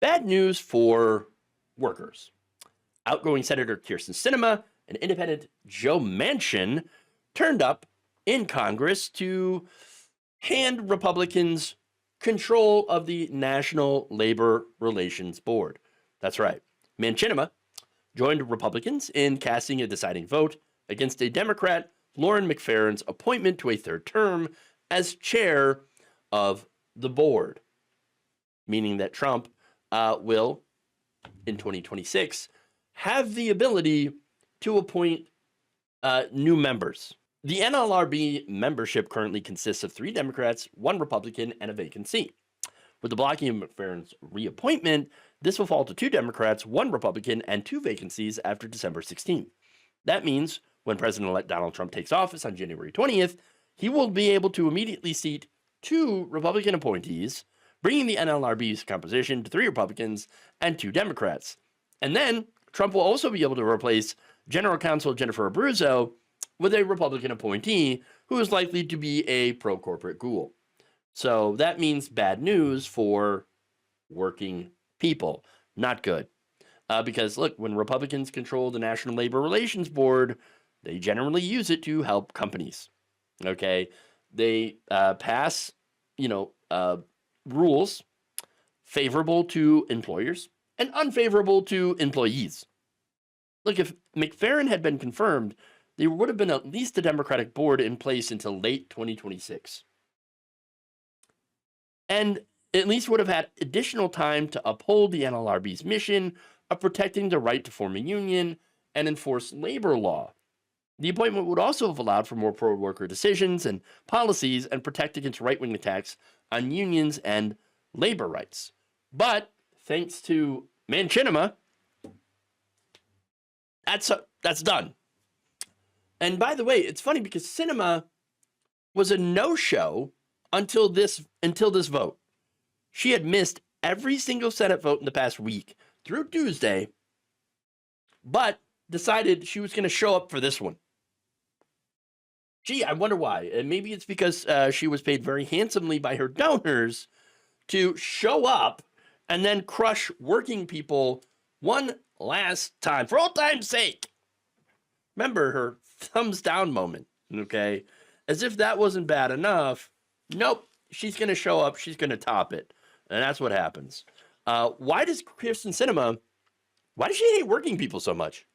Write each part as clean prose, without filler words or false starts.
Bad news for workers. Outgoing Senator Kirsten Sinema and independent Joe Manchin turned up in Congress to hand Republicans control of the National Labor Relations Board. That's right. Manchinima joined Republicans in casting a deciding vote against a Democrat, Lauren McFerrin's appointment to a third term as chair of the board, meaning that Trump will, in 2026, have the ability to appoint new members. The NLRB membership currently consists of 3 Democrats, 1 Republican, and a vacancy. With the blocking of McFerrin's reappointment, this will fall to 2 Democrats, 1 Republican, and 2 vacancies after December 16th. That means when President-elect Donald Trump takes office on January 20th, he will be able to immediately seat 2 Republican appointees, bringing the NLRB's composition to 3 Republicans and 2 Democrats. And then Trump will also be able to replace General Counsel Jennifer Abruzzo with a Republican appointee who is likely to be a pro-corporate ghoul. So that means bad news for working people. Not good. Because, look, when Republicans control the National Labor Relations Board, they generally use it to help companies. Okay? They pass, rules favorable to employers and unfavorable to employees. Look, if McFerrin had been confirmed, there would have been at least a Democratic board in place until late 2026. And at least would have had additional time to uphold the NLRB's mission of protecting the right to form a union and enforce labor law. The appointment would also have allowed for more pro-worker decisions and policies and protect against right-wing attacks on unions and labor rights. But thanks to Manchinima, that's done. And by the way, it's funny because Sinema was a no-show until this vote. She had missed every single Senate vote in the past week through Tuesday, but decided she was going to show up for this one. Gee, I wonder why. And maybe it's because she was paid very handsomely by her donors to show up and then crush working people one last time, for old time's sake. Remember her thumbs down moment, okay? As if that wasn't bad enough. Nope, she's going to show up. She's going to top it. And that's what happens. Why does Kirsten Sinema, why does she hate working people so much?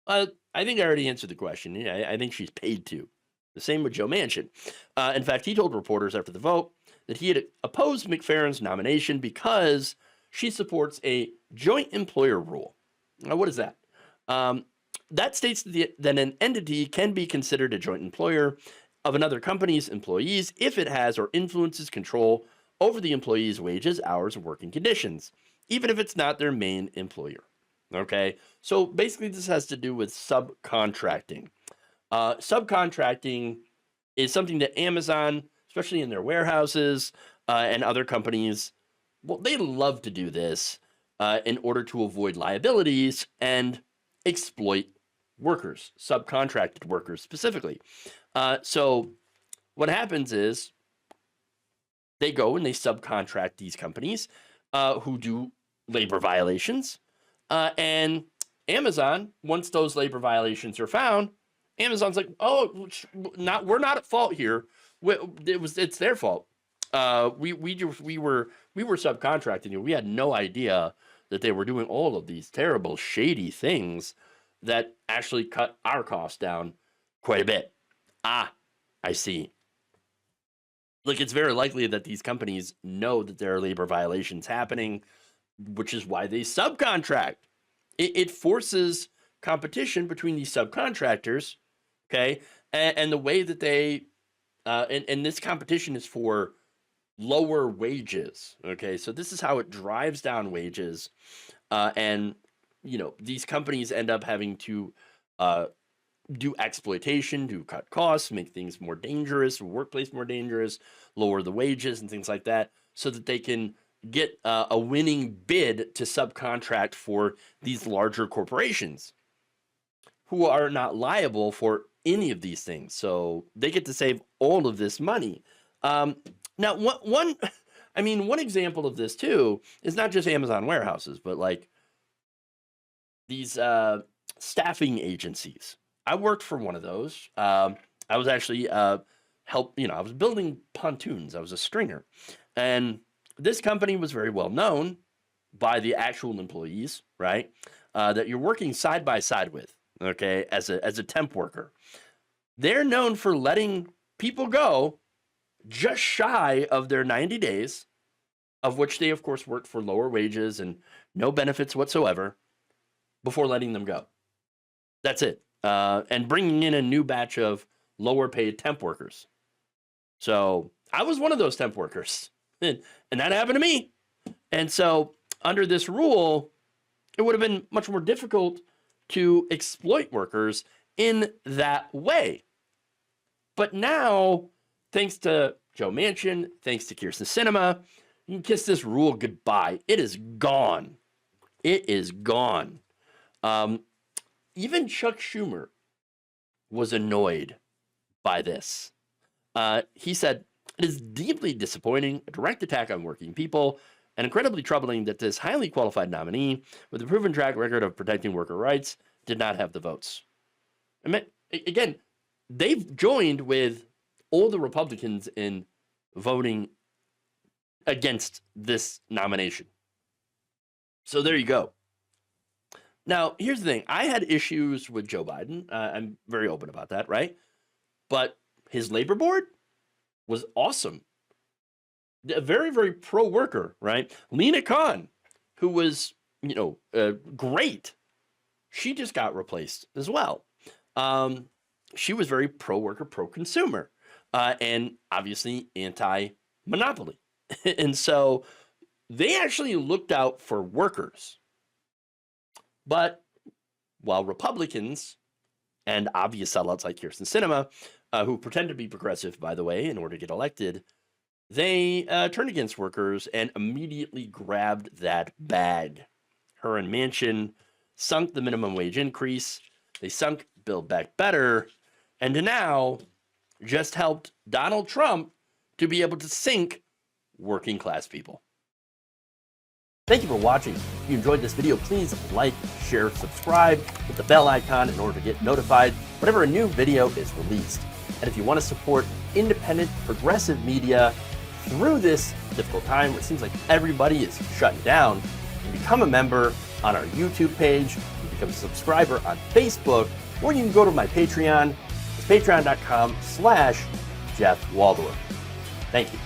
I think I already answered the question. Yeah, I think she's paid to. The same with Joe Manchin. In fact, he told reporters after the vote that he had opposed McFerrin's nomination because she supports a joint employer rule. Now, what is that? That states that an entity can be considered a joint employer of another company's employees if it has or influences control over the employee's wages, hours, and working conditions, even if it's not their main employer. Okay, so basically this has to do with subcontracting. Subcontracting is something that Amazon, especially in their warehouses and other companies, well, they love to do this in order to avoid liabilities and exploit workers, subcontracted workers specifically. So what happens is they go and they subcontract these companies who do labor violations. And Amazon, once those labor violations are found, Amazon's like, oh, we're not at fault here. It's their fault. We were subcontracting you. We had no idea that they were doing all of these terrible, shady things that actually cut our costs down quite a bit. Ah, I see. Look, it's very likely that these companies know that there are labor violations happening, which is why they subcontract. It forces competition between these subcontractors, okay? And the way that they, and this competition is for lower wages, okay? So this is how it drives down wages. And, these companies end up having to do exploitation, to cut costs, make things more dangerous, workplace more dangerous, lower the wages and things like that, so that they can get a winning bid to subcontract for these larger corporations who are not liable for any of these things. So they get to save all of this money. Now, one I mean, one example of this too is not just Amazon warehouses, but like these staffing agencies. I worked for one of those. I was actually I was building pontoons. I was a stringer, and this company was very well known by the actual employees, right? That you're working side by side with, okay, as a temp worker. They're known for letting people go just shy of their 90 days, of which they, of course, worked for lower wages and no benefits whatsoever, before letting them go. That's it. And bringing in a new batch of lower paid temp workers. So I was one of those temp workers, and that happened to me. And so under this rule, it would have been much more difficult to exploit workers in that way. But now, thanks to Joe Manchin, thanks to Sinema, you can kiss this rule goodbye. It is gone. It is gone. Even Chuck Schumer was annoyed by this. He said, "It is deeply disappointing, a direct attack on working people, and incredibly troubling that this highly qualified nominee with a proven track record of protecting worker rights did not have the votes." I mean, again, they've joined with all the Republicans in voting against this nomination. So there you go. Now, here's the thing. I had issues with Joe Biden. I'm very open about that, right? But his labor board was awesome. A very, very pro-worker, right? Lena Khan, who was, great. She just got replaced as well. She was very pro-worker, pro-consumer, and obviously anti-monopoly. And so they actually looked out for workers. But while Republicans and obvious sellouts like Sinema, who pretend to be progressive, by the way, in order to get elected, they turned against workers and immediately grabbed that bag. Her and Manchin sunk the minimum wage increase. They sunk Build Back Better, and now just helped Donald Trump to be able to sink working class people. Thank you for watching. If you enjoyed this video, please like, share, subscribe, hit the bell icon in order to get notified whenever a new video is released. And if you want to support independent, progressive media through this difficult time where it seems like everybody is shutting down, you can become a member on our YouTube page, you can become a subscriber on Facebook, or you can go to my Patreon. It's patreon.com/Jeff Waldorf. Thank you.